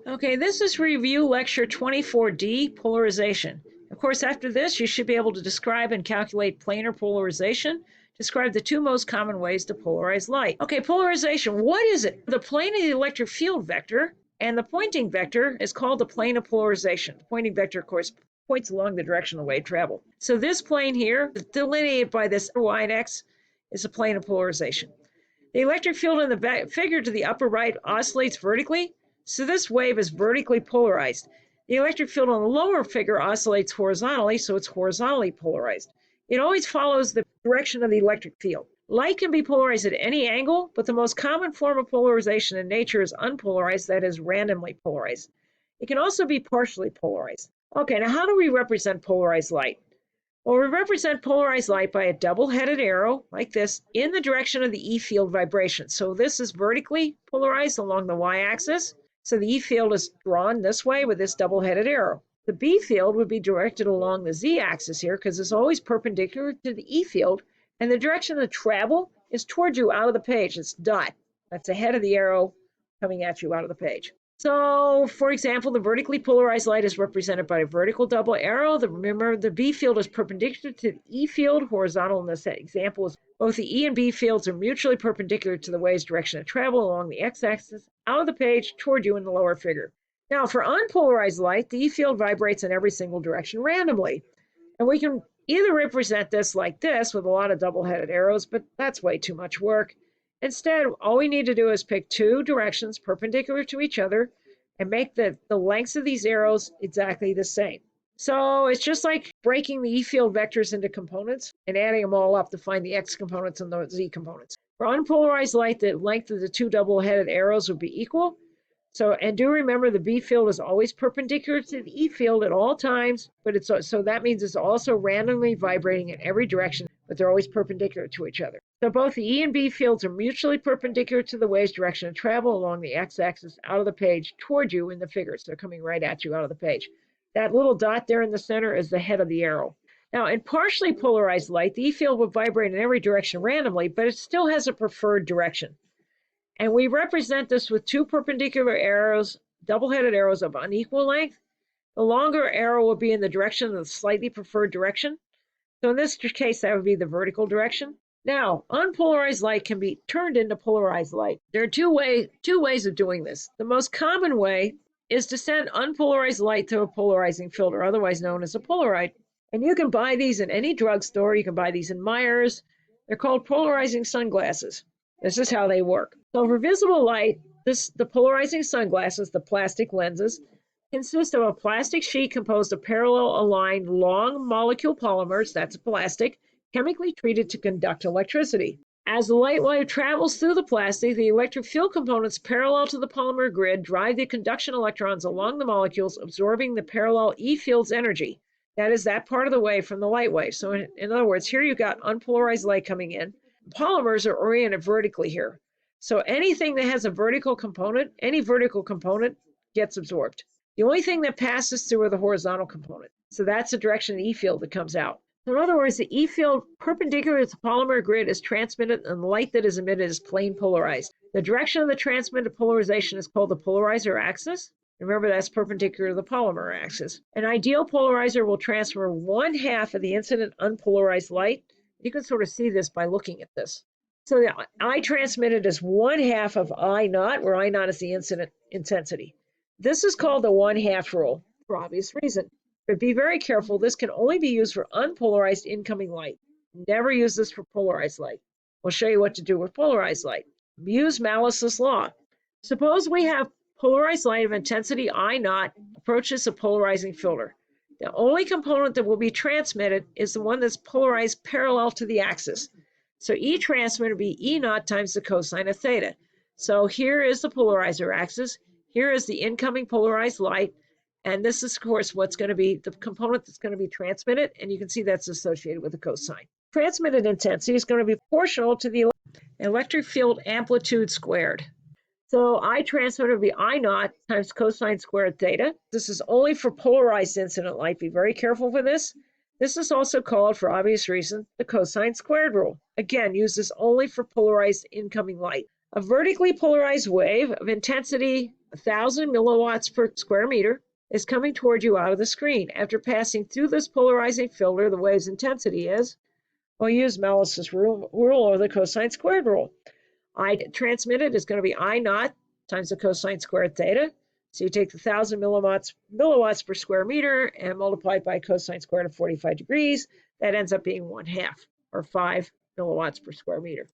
Okay, this is review lecture 24D, polarization. Of course, after this, you should be able to describe and calculate planar polarization. Describe the two most common ways to polarize light. Okay, polarization, what is it? The plane of the electric field vector and the pointing vector is called the plane of polarization. The pointing vector, of course, points along the direction of wave travel. So this plane here, delineated by this y and x, is a plane of polarization. The electric field in the figure to the upper right oscillates vertically, so this wave is vertically polarized. The electric field on the lower figure oscillates horizontally, so it's horizontally polarized. It always follows the direction of the electric field. Light can be polarized at any angle, but the most common form of polarization in nature is unpolarized, that is, randomly polarized. It can also be partially polarized. Okay, now how do we represent polarized light? Well, we represent polarized light by a double-headed arrow, like this, in the direction of the E field vibration. So this is vertically polarized along the y-axis. So the E field is drawn this way with this double-headed arrow. The B field would be directed along the z-axis here because it's always perpendicular to the E field, and the direction of travel is towards you out of the page. It's dot. That's the head of the arrow coming at you out of the page. So, for example, the vertically polarized light is represented by a vertical double arrow. Remember, the B field is perpendicular to the E field. Horizontal in this example is both the E and B fields are mutually perpendicular to the wave's direction of travel along the x-axis out of the page toward you in the lower figure. Now, for unpolarized light, the E field vibrates in every single direction randomly. And we can either represent this like this with a lot of double-headed arrows, but that's way too much work. Instead, all we need to do is pick two directions perpendicular to each other and make the lengths of these arrows exactly the same. So it's just like breaking the E field vectors into components and adding them all up to find the X components and the Z components. For unpolarized light, the length of the two double-headed arrows would be equal. And do remember the B field is always perpendicular to the E field at all times, but so that means it's also randomly vibrating in every direction, but they're always perpendicular to each other. So both the E and B fields are mutually perpendicular to the wave's direction of travel along the x-axis out of the page toward you in the figure. So they're coming right at you out of the page. That little dot there in the center is the head of the arrow. Now, in partially polarized light, the E field will vibrate in every direction randomly, but it still has a preferred direction. And we represent this with two perpendicular arrows, double-headed arrows of unequal length. The longer arrow will be in the direction of the slightly preferred direction. So in this case, that would be the vertical direction. Now, unpolarized light can be turned into polarized light. There are two ways of doing this. The most common way is to send unpolarized light to a polarizing filter, otherwise known as a Polaroid. And you can buy these in any drugstore. You can buy these in Myers. They're called polarizing sunglasses. This is how they work. So for visible light, the polarizing sunglasses, the plastic lenses, consist of a plastic sheet composed of parallel aligned long molecule polymers, that's plastic, chemically treated to conduct electricity. As the light wave travels through the plastic, the electric field components parallel to the polymer grid drive the conduction electrons along the molecules, absorbing the parallel E field's energy. That is that part of the wave from the light wave. So in other words, here you've got unpolarized light coming in. Polymers are oriented vertically here. So anything that has a vertical component, any vertical component gets absorbed. The only thing that passes through are the horizontal component. So that's the direction of the E field that comes out. So in other words, the E field perpendicular to the polymer grid is transmitted and the light that is emitted is plane polarized. The direction of the transmitted polarization is called the polarizer axis. Remember, that's perpendicular to the polymer axis. An ideal polarizer will transfer 1/2 of the incident unpolarized light. You can sort of see this by looking at this. So the I transmitted is 1/2 of I naught, where I naught is the incident intensity. This is called the 1/2 rule for obvious reason. But be very careful. This can only be used for unpolarized incoming light. Never use this for polarized light. We'll show you what to do with polarized light. Use Malice's law. Suppose we have polarized light of intensity I naught approaches a polarizing filter. The only component that will be transmitted is the one that's polarized parallel to the axis. So E transmitted will be E naught times the cosine of theta. So here is the polarizer axis. Here is the incoming polarized light. And this is, of course, what's going to be the component that's going to be transmitted. And you can see that's associated with the cosine. Transmitted intensity is going to be proportional to the electric field amplitude squared. So I transmitted will be I naught times cosine squared theta. This is only for polarized incident light. Be very careful for this. This is also called, for obvious reason, the cosine squared rule. Again, use this only for polarized incoming light. A vertically polarized wave of intensity 1,000 milliwatts per square meter, is coming toward you out of the screen. After passing through this polarizing filter, the wave's intensity is, we'll use Melis's rule or the cosine squared rule. I transmitted is going to be I naught times the cosine squared theta. So you take the 1,000 milliwatts per square meter and multiply it by cosine squared of 45 degrees. That ends up being 1/2, or 5 milliwatts per square meter.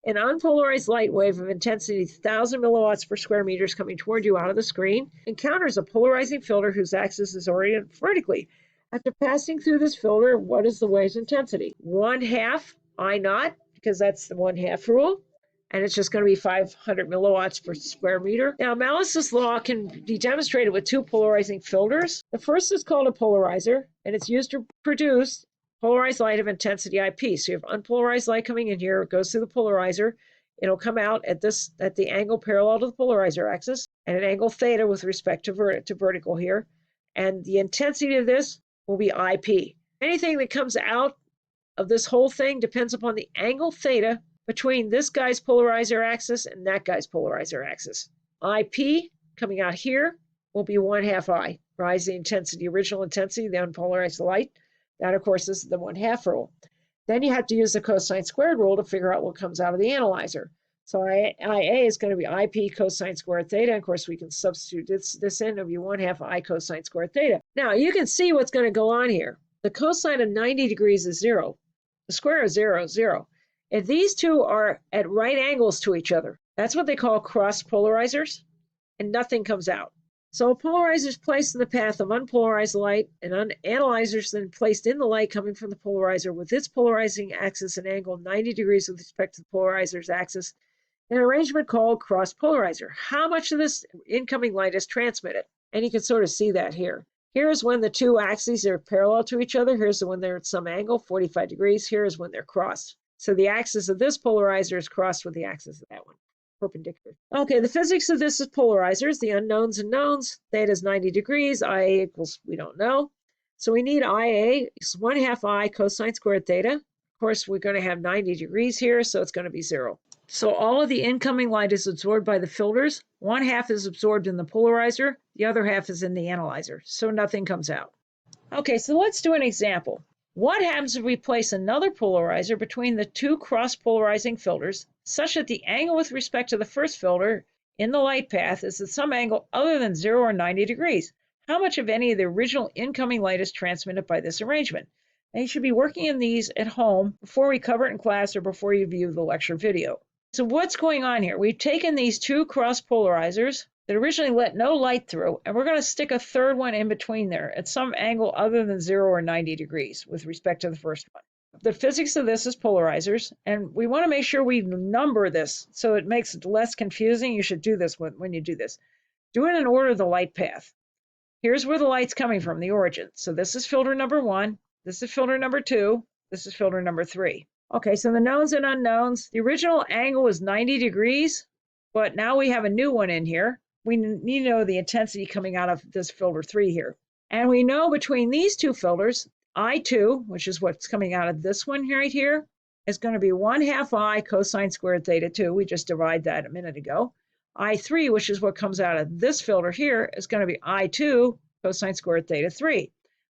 An unpolarized light wave of intensity 1,000 milliwatts per square meter is coming toward you out of the screen encounters a polarizing filter whose axis is oriented vertically. After passing through this filter, what is the wave's intensity? 1/2 I naught, because that's the 1/2 rule, and it's just going to be 500 milliwatts per square meter. Now, Melis's law can be demonstrated with two polarizing filters. The first is called a polarizer, and it's used to produce polarized light of intensity IP. So you have unpolarized light coming in here, it goes through the polarizer. It'll come out at the angle parallel to the polarizer axis, and an angle theta with respect to vertical here. And the intensity of this will be IP. Anything that comes out of this whole thing depends upon the angle theta between this guy's polarizer axis and that guy's polarizer axis. IP coming out here will be 1/2 I. Rise the intensity, original intensity, the unpolarized light. That, of course, is the 1/2 rule. Then you have to use the cosine squared rule to figure out what comes out of the analyzer. So IA is going to be IP cosine squared theta. Of course, we can substitute this in. It'll be 1/2 I cosine squared theta. Now, you can see what's going to go on here. The cosine of 90 degrees is 0. The square of 0 is 0. If these two are at right angles to each other, that's what they call cross polarizers, and nothing comes out. So a polarizer is placed in the path of unpolarized light, and an analyzer is then placed in the light coming from the polarizer with its polarizing axis and angle 90 degrees with respect to the polarizer's axis, an arrangement called cross polarizer. How much of this incoming light is transmitted? And you can sort of see that here. Here's when the two axes are parallel to each other. Here's when they're at some angle, 45 degrees. Here's when they're crossed. So the axis of this polarizer is crossed with the axis of that one. Perpendicular. Okay, the physics of this is polarizers, the unknowns and knowns. Theta is 90 degrees, IA equals, we don't know. So we need IA is 1/2 I cosine squared theta. Of course, we're going to have 90 degrees here, so it's going to be 0. So all of the incoming light is absorbed by the filters. 1/2 is absorbed in the polarizer, the other half is in the analyzer, so nothing comes out. Okay, so let's do an example. What happens if we place another polarizer between the two cross-polarizing filters such that the angle with respect to the first filter in the light path is at some angle other than 0 or 90 degrees? How much of any of the original incoming light is transmitted by this arrangement? And you should be working in these at home before we cover it in class or before you view the lecture video. So what's going on here? We've taken these two cross-polarizers that originally let no light through, and we're going to stick a third one in between there at some angle other than 0 or 90 degrees with respect to the first one. The physics of this is polarizers, and we want to make sure we number this so it makes it less confusing. You should do this when you do this. Do it in order of the light path. Here's where the light's coming from, the origin. So this is filter number 1, this is filter number 2, this is filter number 3. Okay, so the knowns and unknowns. The original angle is 90 degrees, but now we have a new one in here. We need to know the intensity coming out of this filter 3 here. And we know between these two filters, I2, which is what's coming out of this one right here, is going to be 1/2 I cosine squared theta 2. We just derived that a minute ago. I3, which is what comes out of this filter here, is going to be I2 cosine squared theta 3.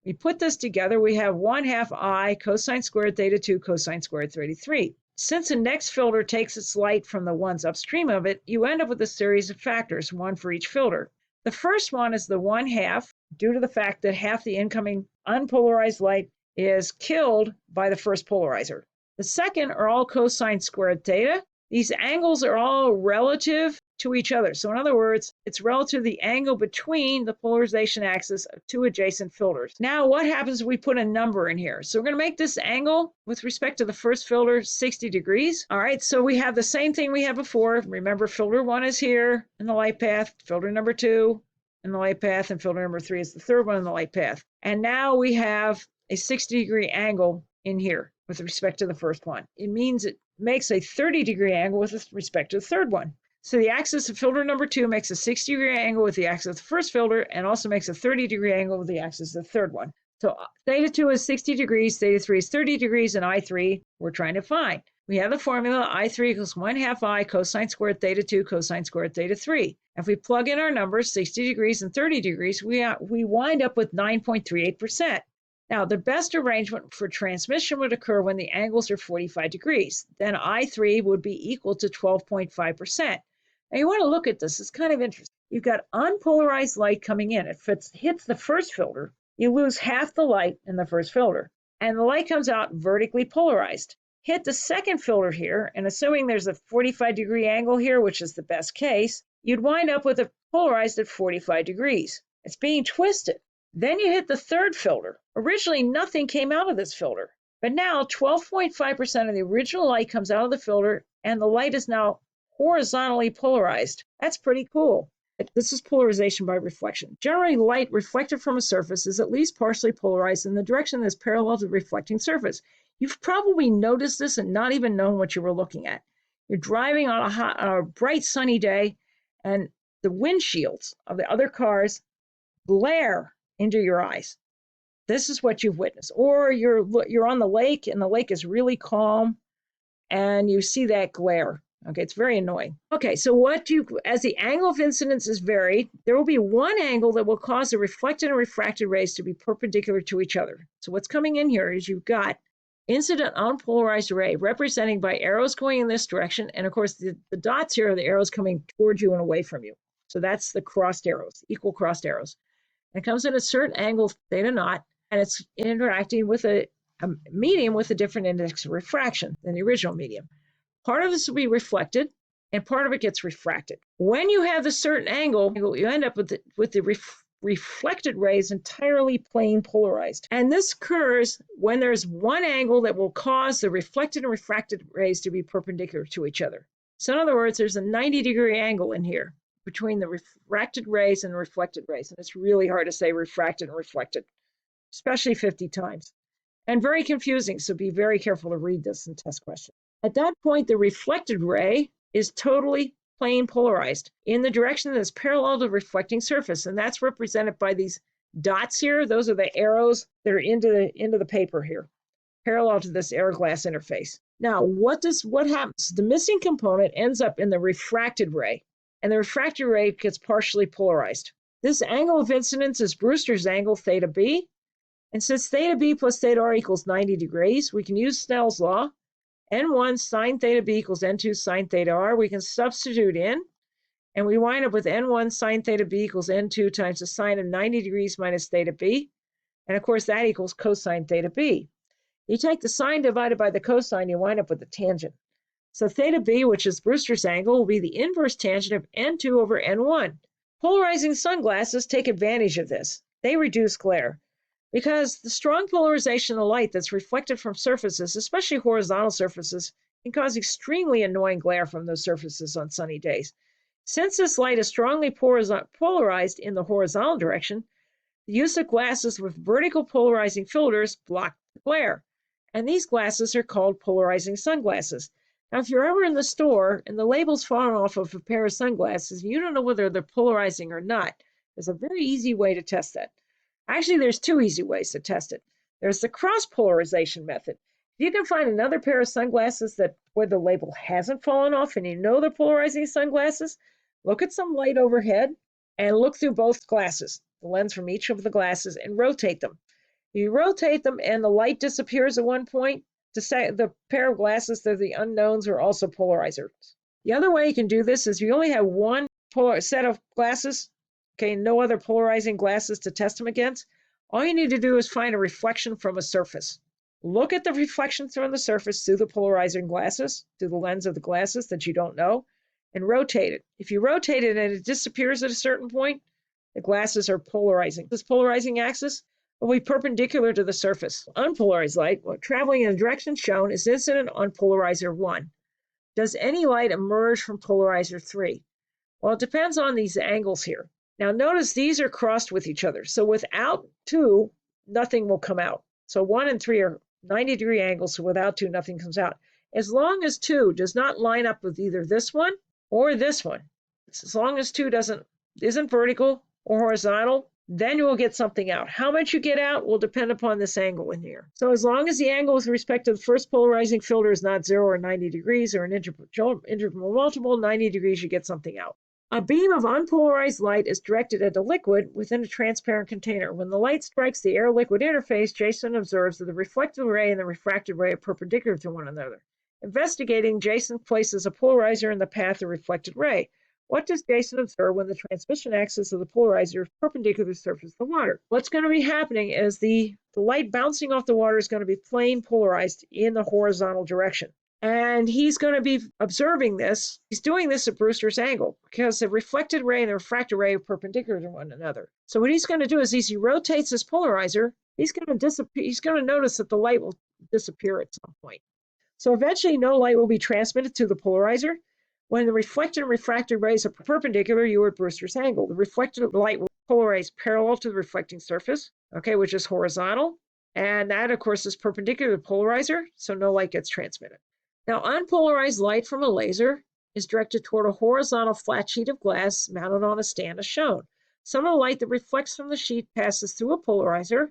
We put this together, we have 1/2 I cosine squared theta 2 cosine squared theta 3. Since the next filter takes its light from the ones upstream of it, you end up with a series of factors, one for each filter. The first one is the 1/2, due to the fact that half the incoming unpolarized light is killed by the first polarizer. The second are all cosine squared theta. These angles are all relative to each other. So in other words, it's relative to the angle between the polarization axis of two adjacent filters. Now what happens if we put a number in here? So we're going to make this angle with respect to the first filter 60 degrees. All right, so we have the same thing we had before. Remember, filter 1 is here in the light path, filter number 2 in the light path, and filter number 3 is the third one in the light path. And now we have a 60-degree angle in here with respect to the first one. It means it makes a 30-degree angle with respect to the third one. So the axis of filter number 2 makes a 60-degree angle with the axis of the first filter and also makes a 30-degree angle with the axis of the third one. So theta 2 is 60 degrees, theta 3 is 30 degrees, and I3 we're trying to find. We have the formula I3 equals 1/2 I cosine squared theta 2 cosine squared theta 3. If we plug in our numbers, 60 degrees and 30 degrees, we wind up with 9.38%. Now, the best arrangement for transmission would occur when the angles are 45 degrees. Then I3 would be equal to 12.5%. Now, you want to look at this. It's kind of interesting. You've got unpolarized light coming in. If it hits the first filter, you lose half the light in the first filter, and the light comes out vertically polarized. Hit the second filter here, and assuming there's a 45-degree angle here, which is the best case, you'd wind up with it polarized at 45 degrees. It's being twisted. Then you hit the third filter. Originally, nothing came out of this filter, but now 12.5% of the original light comes out of the filter, and the light is now horizontally polarized. That's pretty cool. This is polarization by reflection. Generally, light reflected from a surface is at least partially polarized in the direction that is parallel to the reflecting surface. You've probably noticed this and not even known what you were looking at. You're driving on a bright sunny day, and the windshields of the other cars glare into your eyes. This is what you've witnessed. Or you're on the lake, and the lake is really calm, and you see that glare. Okay, it's very annoying. Okay, so as the angle of incidence is varied, there will be one angle that will cause the reflected and refracted rays to be perpendicular to each other. So what's coming in here is you've got incident unpolarized ray representing by arrows going in this direction, and of course the dots here are the arrows coming towards you and away from you. So that's the crossed arrows, equal crossed arrows. And it comes at a certain angle, theta naught, and it's interacting with a medium with a different index of refraction than the original medium. Part of this will be reflected, and part of it gets refracted. When you have a certain angle, you end up with the reflected rays entirely plane polarized. And this occurs when there's one angle that will cause the reflected and refracted rays to be perpendicular to each other. So in other words, there's a 90-degree angle in here between the refracted rays and reflected rays. And it's really hard to say refracted and reflected, especially 50 times. And very confusing, so be very careful to read this in test questions. At that point, the reflected ray is totally plane polarized in the direction that is parallel to the reflecting surface, and that's represented by these dots here. Those are the arrows that are into the paper here, parallel to this air glass interface. Now, what happens? The missing component ends up in the refracted ray, and the refracted ray gets partially polarized. This angle of incidence is Brewster's angle, theta b, and since theta b plus theta r equals 90 degrees, we can use Snell's law. N1 sine theta b equals N2 sine theta r. We can substitute in, and we wind up with N1 sine theta b equals N2 times the sine of 90 degrees minus theta b. And of course, that equals cosine theta b. You take the sine divided by the cosine, you wind up with the tangent. So theta b, which is Brewster's angle, will be the inverse tangent of N2 over N1. Polarizing sunglasses take advantage of this. They reduce glare, because the strong polarization of light that's reflected from surfaces, especially horizontal surfaces, can cause extremely annoying glare from those surfaces on sunny days. Since this light is strongly polarized in the horizontal direction, the use of glasses with vertical polarizing filters block the glare. And these glasses are called polarizing sunglasses. Now, if you're ever in the store and the label's fallen off of a pair of sunglasses, and you don't know whether they're polarizing or not, there's a very easy way to test that. Actually, there's two easy ways to test it. There's the cross-polarization method. If you can find another pair of sunglasses where the label hasn't fallen off and you know they're polarizing sunglasses, look at some light overhead and look through both glasses, the lens from each of the glasses, and rotate them. If you rotate them and the light disappears at one point, the pair of glasses, they're the unknowns, are also polarizers. The other way you can do this is you only have one set of glasses, okay, no other polarizing glasses to test them against. All you need to do is find a reflection from a surface. Look at the reflections from the surface through the polarizing glasses, through the lens of the glasses that you don't know, and rotate it. If you rotate it and it disappears at a certain point, the glasses are polarizing. This polarizing axis will be perpendicular to the surface. Unpolarized light, traveling in the direction shown, is incident on polarizer 1. Does any light emerge from polarizer 3? Well, it depends on these angles here. Now notice these are crossed with each other. So without 2, nothing will come out. So 1 and 3 are 90-degree angles, so without 2, nothing comes out. As long as 2 does not line up with either this one or this one, as long as 2 isn't vertical or horizontal, then you will get something out. How much you get out will depend upon this angle in here. So as long as the angle with respect to the first polarizing filter is not 0 or 90 degrees or an integral multiple, 90 degrees, you get something out. A beam of unpolarized light is directed at a liquid within a transparent container. When the light strikes the air-liquid interface, Jason observes that the reflected ray and the refracted ray are perpendicular to one another. Investigating, Jason places a polarizer in the path of the reflected ray. What does Jason observe when the transmission axis of the polarizer is perpendicular to the surface of the water? What's going to be happening is the light bouncing off the water is going to be plane polarized in the horizontal direction. And he's going to be observing this. He's doing this at Brewster's angle because the reflected ray and the refracted ray are perpendicular to one another. So what he's going to do is, as he rotates his polarizer, he's going to notice that the light will disappear at some point. So eventually no light will be transmitted to the polarizer. When the reflected and refracted rays are perpendicular, you are at Brewster's angle. The reflected light will polarize parallel to the reflecting surface, okay, which is horizontal. And that, of course, is perpendicular to the polarizer, so no light gets transmitted. Now, unpolarized light from a laser is directed toward a horizontal flat sheet of glass mounted on a stand as shown. Some of the light that reflects from the sheet passes through a polarizer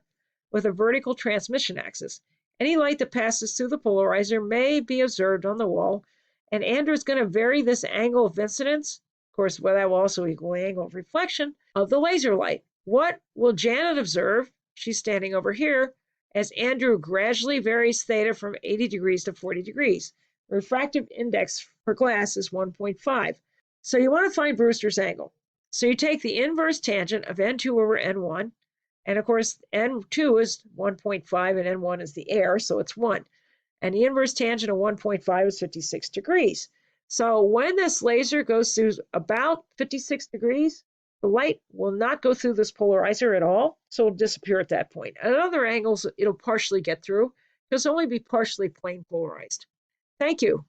with a vertical transmission axis. Any light that passes through the polarizer may be observed on the wall, and Andrew is going to vary this angle of incidence. Of course, well, that will also equal the angle of reflection of the laser light. What will Janet observe? She's standing over here as Andrew gradually varies theta from 80 degrees to 40 degrees. The refractive index for glass is 1.5. So you want to find Brewster's angle. So you take the inverse tangent of N2 over N1, and of course N2 is 1.5 and N1 is the air, so it's 1. And the inverse tangent of 1.5 is 56 degrees. So when this laser goes through about 56 degrees, the light will not go through this polarizer at all, so it'll disappear at that point. At other angles, it'll partially get through, because it'll only be partially plane polarized. Thank you.